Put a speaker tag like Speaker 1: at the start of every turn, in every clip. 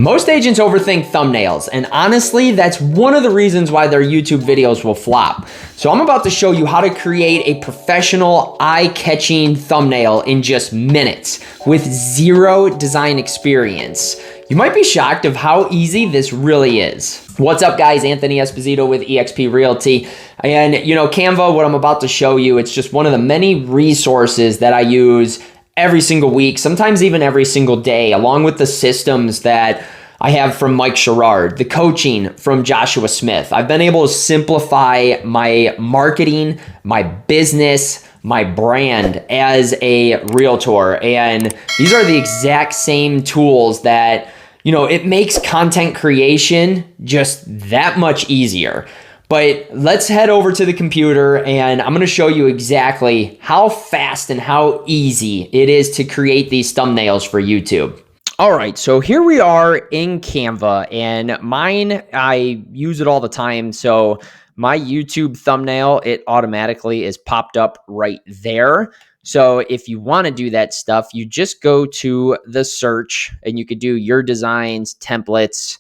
Speaker 1: Most agents overthink thumbnails, and honestly, that's one of the reasons why their YouTube videos will flop. So I'm about to show you how to create a professional, eye-catching thumbnail in just minutes with zero design experience. You might be shocked of how easy this really is. What's up, guys? Anthony Esposito with eXp Realty. And Canva, what I'm about to show you, it's just one of the many resources that I use every single week, sometimes even every single day, along with the systems that I have from Mike Sherrard, the coaching from Joshua Smith. I've been able to simplify my marketing, my business, my brand as a realtor. And these are the exact same tools that, it makes content creation just that much easier. But let's head over to the computer and I'm gonna show you exactly how fast and how easy it is to create these thumbnails for YouTube. All right, so here we are in Canva, and mine, I use it all the time. So my YouTube thumbnail, it automatically is popped up right there. So if you wanna do that stuff, you just go to the search and you could do your designs, templates,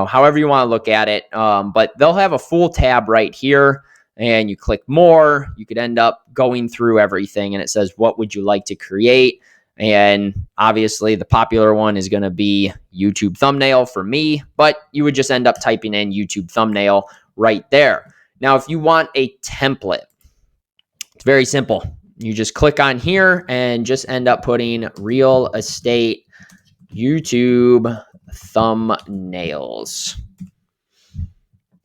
Speaker 1: however you want to look at it. But they'll have a full tab right here and you click more. You could end up going through everything and it says, what would you like to create? And obviously the popular one is going to be YouTube thumbnail for me, but you would just end up typing in YouTube thumbnail right there. Now, if you want a template, it's very simple. You just click on here and just end up putting real estate YouTube thumbnails.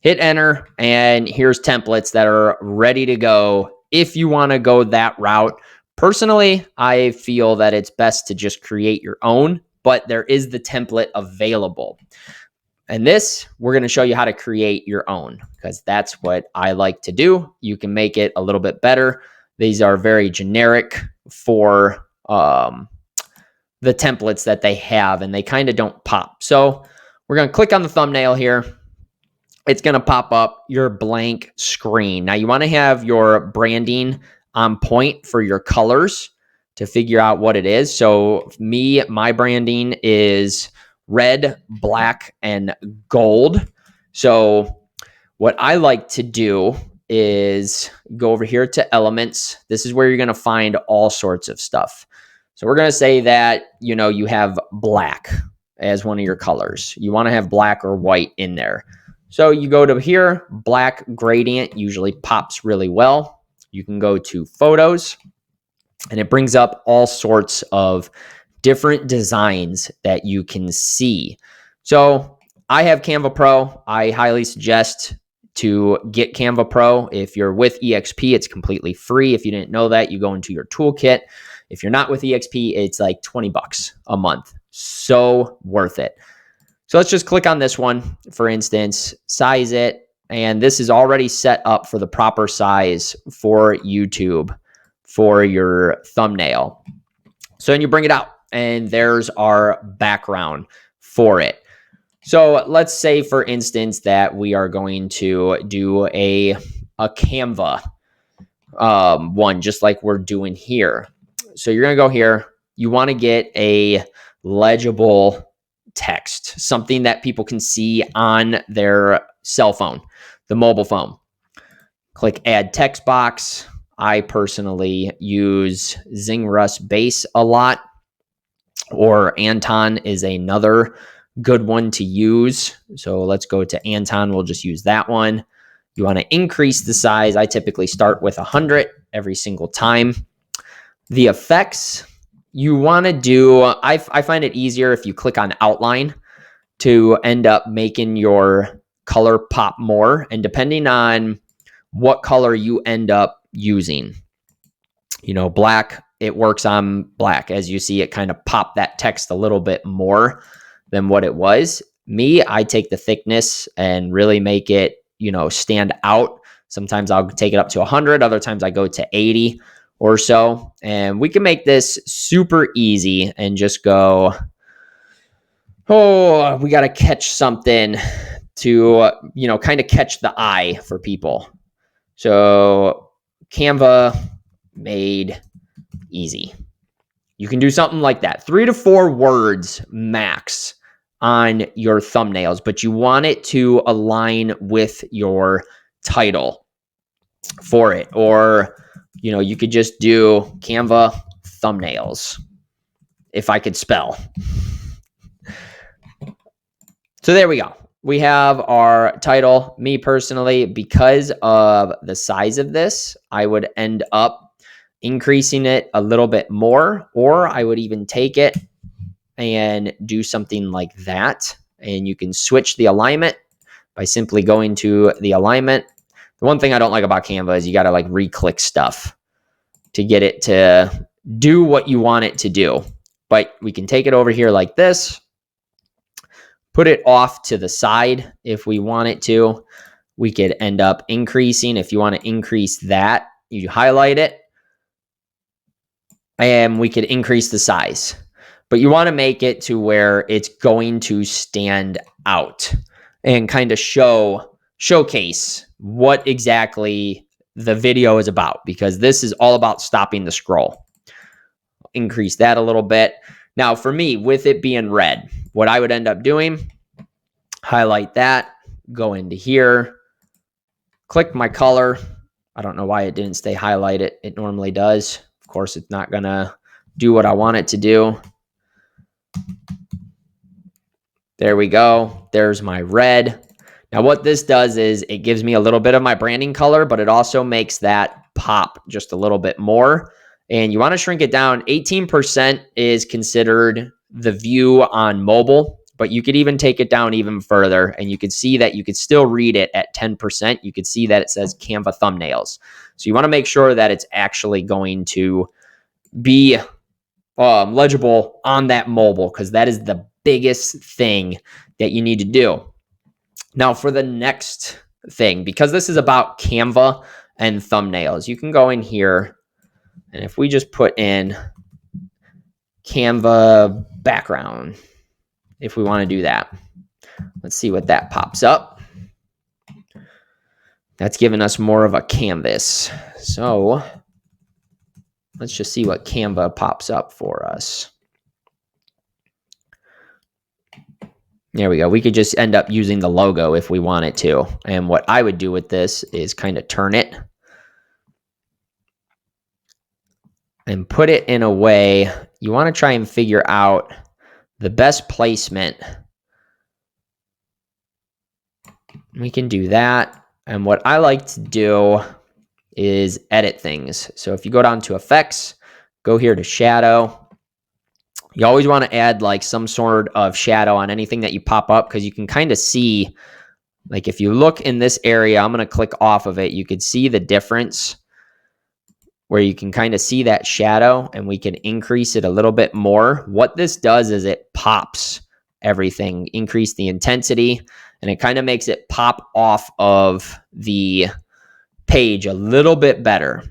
Speaker 1: Hit enter, and here's templates that are ready to go if you want to go that route. Personally, I feel that it's best to just create your own, but there is the template available. And this, we're going to show you how to create your own because that's what I like to do. You can make it a little bit better. These are very generic for the templates that they have, and they kind of don't pop. So we're going to click on the thumbnail here. It's going to pop up your blank screen. Now you want to have your branding on point for your colors to figure out what it is. So my branding is red, black, and gold. So what I like to do is go over here to elements. This is where you're going to find all sorts of stuff. So we're going to say that, you have black as one of your colors. You want to have black or white in there. So you go to here, black gradient usually pops really well. You can go to photos and it brings up all sorts of different designs that you can see. So I have Canva Pro. I highly suggest to get Canva Pro. If you're with eXp, it's completely free. If you didn't know that, you go into your toolkit. If you're not with eXp, it's like $20 a month. So worth it. So let's just click on this one, for instance, size it. And this is already set up for the proper size for YouTube for your thumbnail. So then you bring it out and there's our background for it. So let's say, for instance, that we are going to do a Canva one, just like we're doing here. So you're going to go here. You want to get a legible text, something that people can see on their cell phone, the mobile phone. Click add text box. I personally use Zingrus Base a lot, or Anton is another good one to use. So let's go to Anton. We'll just use that one. You want to increase the size. I typically start with 100 every single time. The effects you want to do, I find it easier if you click on outline to end up making your color pop more. And depending on what color you end up using, black, it works on black. As you see, it kind of popped that text a little bit more than what it was. Me, I take the thickness and really make it, stand out. Sometimes I'll take it up to 100. Other times I go to 80 or so. And we can make this super easy and just go, we got to catch something to, kind of catch the eye for people. So Canva made easy. You can do something like that. 3 to 4 words max on your thumbnails, but you want it to align with your title for it. Or, you could just do Canva thumbnails, if I could spell. So there we go. We have our title. Me personally, because of the size of this, I would end up increasing it a little bit more, or I would even take it and do something like that. And you can switch the alignment by simply going to the alignment. The one thing I don't like about Canva is you got to like re-click stuff to get it to do what you want it to do. But we can take it over here like this, put it off to the side if we want it to. We could end up increasing. If you want to increase that, you highlight it, and we could increase the size. But you want to make it to where it's going to stand out and kind of showcase what exactly the video is about, because this is all about stopping the scroll. Increase that a little bit. Now, for me, with it being red, what I would end up doing, highlight that, go into here, click my color. I don't know why it didn't stay highlighted. It normally does. Of course, it's not going to do what I want it to do. There we go. There's my red. Now what this does is it gives me a little bit of my branding color, but it also makes that pop just a little bit more. And you want to shrink it down. 18% is considered the view on mobile, but you could even take it down even further, and you could see that you could still read it at 10%. You could see that it says Canva thumbnails. So you want to make sure that it's actually going to be legible on that mobile, because that is the biggest thing that you need to do. Now for the next thing, because this is about Canva and thumbnails, you can go in here, and if we just put in Canva background, if we want to do that, let's see what that pops up. That's giving us more of a canvas. So let's just see what Canva pops up for us. There we go. We could just end up using the logo if we wanted to. And what I would do with this is kind of turn it and put it in a way. You want to try and figure out the best placement. We can do that. And what I like to do is edit things. So if you go down to effects, go here to shadow. You always want to add like some sort of shadow on anything that you pop up, because you can kind of see, like if you look in this area, I'm going to click off of it. You could see the difference where you can kind of see that shadow, and we can increase it a little bit more. What this does is it pops everything, increase the intensity, and it kind of makes it pop off of the page a little bit better.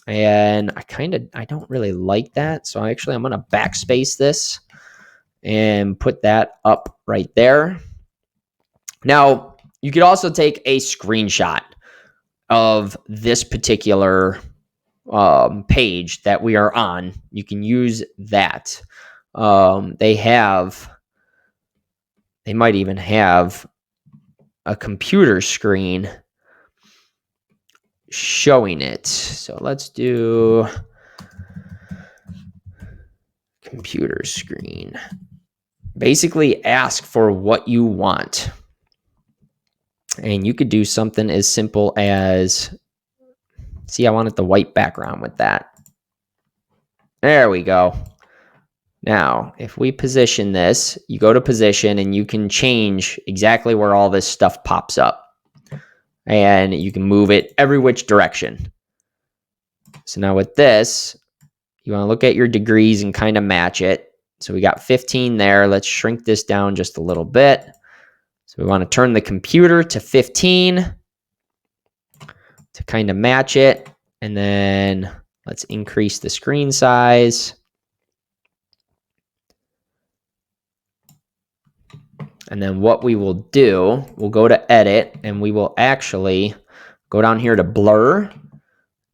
Speaker 1: And I don't really like that. So I'm going to backspace this and put that up right there. Now, you could also take a screenshot of this particular page that we are on. You can use that. They might even have a computer screen showing it. So let's do computer screen. Basically ask for what you want. And you could do something as simple as, see, I wanted the white background with that. There we go. Now, if we position this, you go to position and you can change exactly where all this stuff pops up. And you can move it every which direction. So now with this, you want to look at your degrees and kind of match it. So we got 15 there. Let's shrink this down just a little bit. So we want to turn the computer to 15 to kind of match it. And then let's increase the screen size. And then what we will do, we'll go to edit, and we will actually go down here to blur.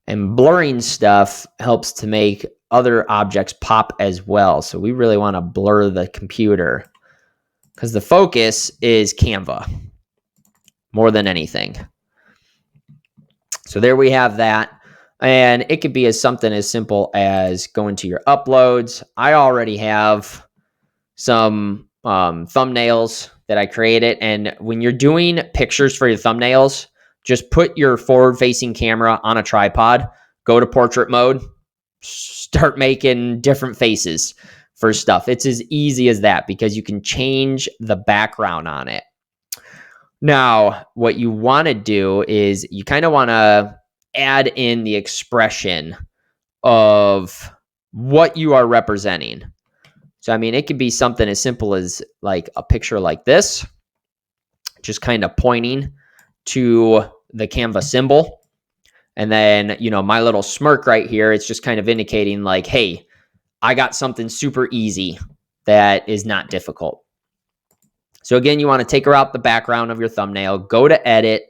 Speaker 1: And blurring stuff helps to make other objects pop as well. So we really want to blur the computer. because the focus is Canva more than anything. So there we have that. And it could be something as simple as going to your uploads. I already have some thumbnails that I created. And when you're doing pictures for your thumbnails, just put your forward-facing camera on a tripod, go to portrait mode, start making different faces for stuff. It's as easy as that because you can change the background on it. Now, what you want to do is you kind of want to add in the expression of what you are representing. So, I mean, it could be something as simple as like a picture like this, just kind of pointing to the Canva symbol. And then, you know, my little smirk right here, it's just kind of indicating like, hey, I got something super easy that is not difficult. So again, you want to take out the background of your thumbnail, go to edit.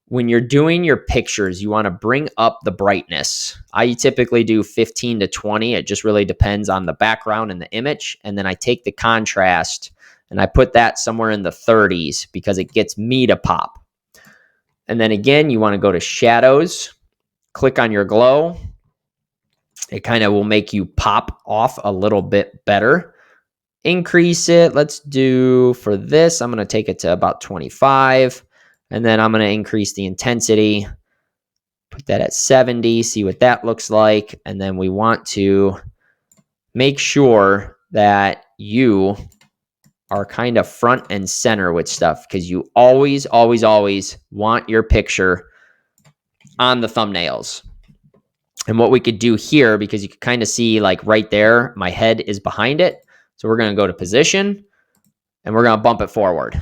Speaker 1: When you're doing your pictures, you want to bring up the brightness. I typically do 15 to 20. It just really depends on the background and the image. And then I take the contrast and I put that somewhere in the 30s because it gets me to pop. And then again, you want to go to shadows, click on your glow. It kind of will make you pop off a little bit better. Increase it. Let's do for this, I'm going to take it to about 25. And then I'm going to increase the intensity, put that at 70, see what that looks like. And then we want to make sure that you are kind of front and center with stuff because you always, always, always want your picture on the thumbnails. And what we could do here, because you can kind of see like right there, my head is behind it. So we're going to go to position and we're going to bump it forward.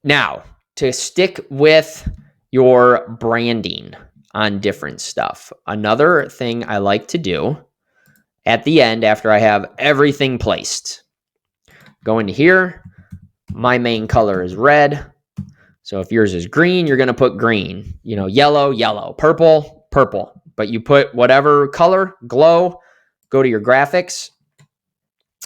Speaker 1: Now, to stick with your branding on different stuff, another thing I like to do at the end after I have everything placed, go into here. My main color is red. So if yours is green, you're going to put green, you know, yellow, yellow, purple, purple. But you put whatever color, glow, go to your graphics,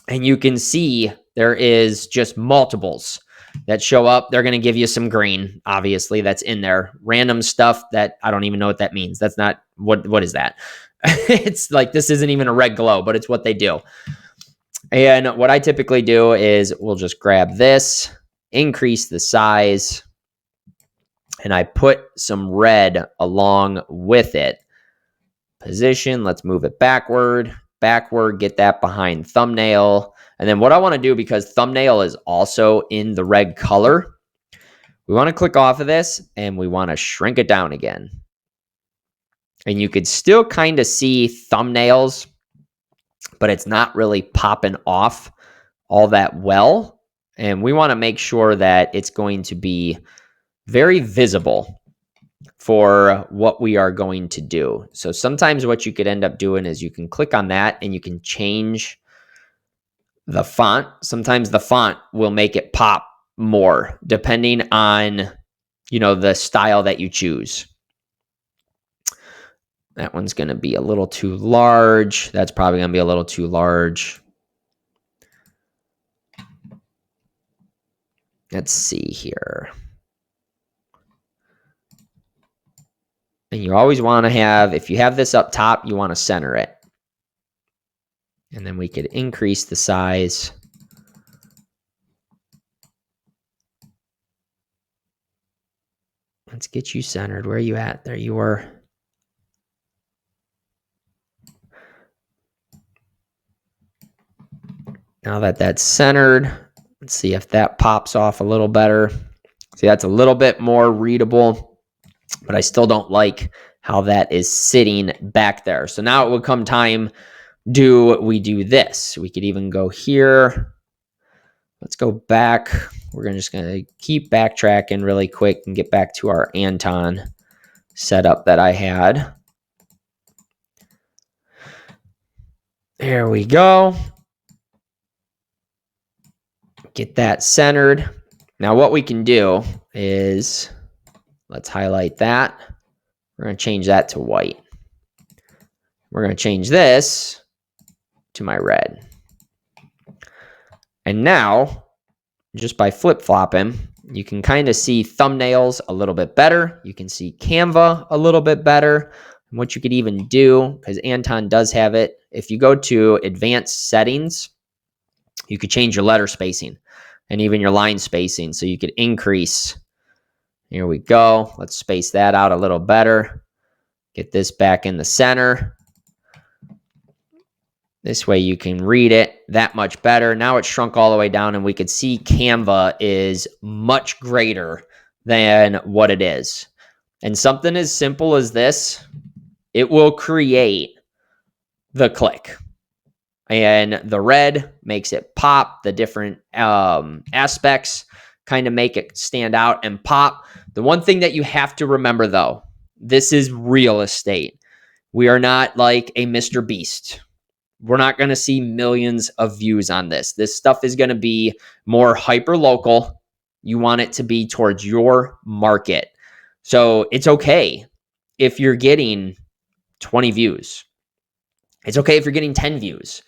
Speaker 1: and you can see there is just multiples that show up. They're going to give you some green, obviously, that's in there. Random stuff that I don't even know what that means. That's not, what is that? It's like, this isn't even a red glow, but it's what they do. And what I typically do is we'll just grab this, increase the size, and I put some red along with it. Position, let's move it backward, get that behind thumbnail. And then what I want to do, because thumbnail is also in the red color, we want to click off of this and we want to shrink it down again. And you could still kind of see thumbnails, but it's not really popping off all that well. And we want to make sure that it's going to be very visible for what we are going to do. So sometimes what you could end up doing is you can click on that and you can change the font. Sometimes the font will make it pop more depending on, you know, the style that you choose. That one's going to be a little too large. That's probably going to be a little too large. Let's see here. And you always want to have, if you have this up top, you want to center it. And then we could increase the size. Let's get you centered. Where are you at? There you are. Now that that's centered, let's see if that pops off a little better. See, that's a little bit more readable, but I still don't like how that is sitting back there. So now it would come time, do we do this? We could even go here. Let's go back. We're just going to keep backtracking really quick and get back to our Anton setup that I had. There we go. Get that centered. Now what we can do is, let's highlight that. We're going to change that to white. We're going to change this to my red. And now, just by flip-flopping, you can kind of see thumbnails a little bit better. You can see Canva a little bit better. And what you could even do, because Anton does have it, if you go to advanced settings, you could change your letter spacing and even your line spacing. So you could increase. Here we go. Let's space that out a little better. Get this back in the center. This way you can read it that much better. Now it's shrunk all the way down and we could see Canva is much greater than what it is. And something as simple as this, it will create the click. And the red makes it pop. The different aspects kind of make it stand out and pop. The one thing that you have to remember though, this is real estate. We are not like a Mr. Beast. We're not going to see millions of views on this. This stuff is going to be more hyper local. You want it to be towards your market. So it's okay if you're getting 20 views. It's okay if you're getting 10 views.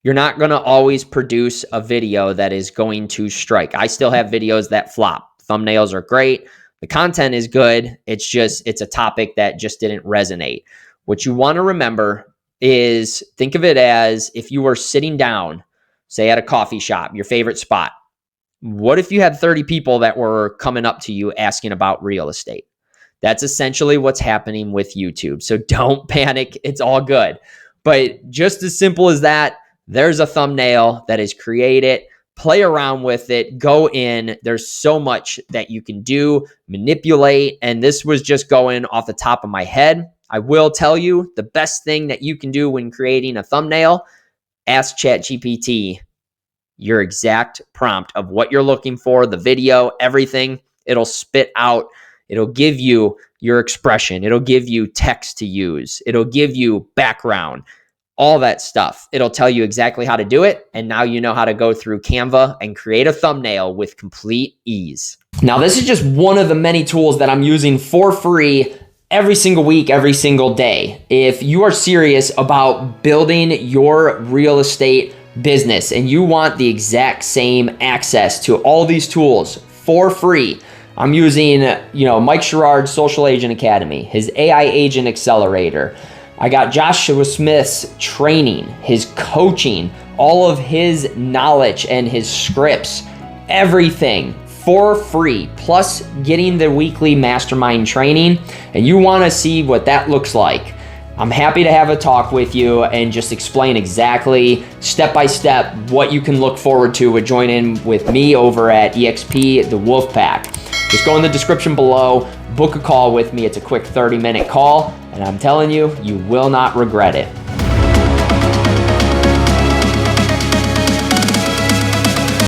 Speaker 1: You're not going to always produce a video that is going to strike. I still have videos that flop. Thumbnails are great. The content is good. It's a topic that just didn't resonate. What you want to remember is think of it as if you were sitting down, say at a coffee shop, your favorite spot. What if you had 30 people that were coming up to you asking about real estate? That's essentially what's happening with YouTube. So don't panic. It's all good. But just as simple as that, there's a thumbnail that is created. Play around with it. Go in. There's so much that you can do, manipulate. And this was just going off the top of my head. I will tell you the best thing that you can do when creating a thumbnail, ask ChatGPT your exact prompt of what you're looking for, the video, everything. It'll spit out. It'll give you your expression. It'll give you text to use. It'll give you background, all that stuff. It'll tell you exactly how to do it. And now you know how to go through Canva and create a thumbnail with complete ease. Now, this is just one of the many tools that I'm using for free every single week, every single day. If you are serious about building your real estate business and you want the exact same access to all these tools for free, I'm using, Mike Sherrard's Social Agent Academy, his AI Agent Accelerator. I got Joshua Smith's training, his coaching, all of his knowledge and his scripts, everything for free, plus getting the weekly mastermind training. And you want to see what that looks like. I'm happy to have a talk with you and just explain exactly step by step what you can look forward to with joining with me over at EXP, the Wolfpack. Just go in the description below, book a call with me. It's a quick 30-minute call, and I'm telling you, you will not regret it.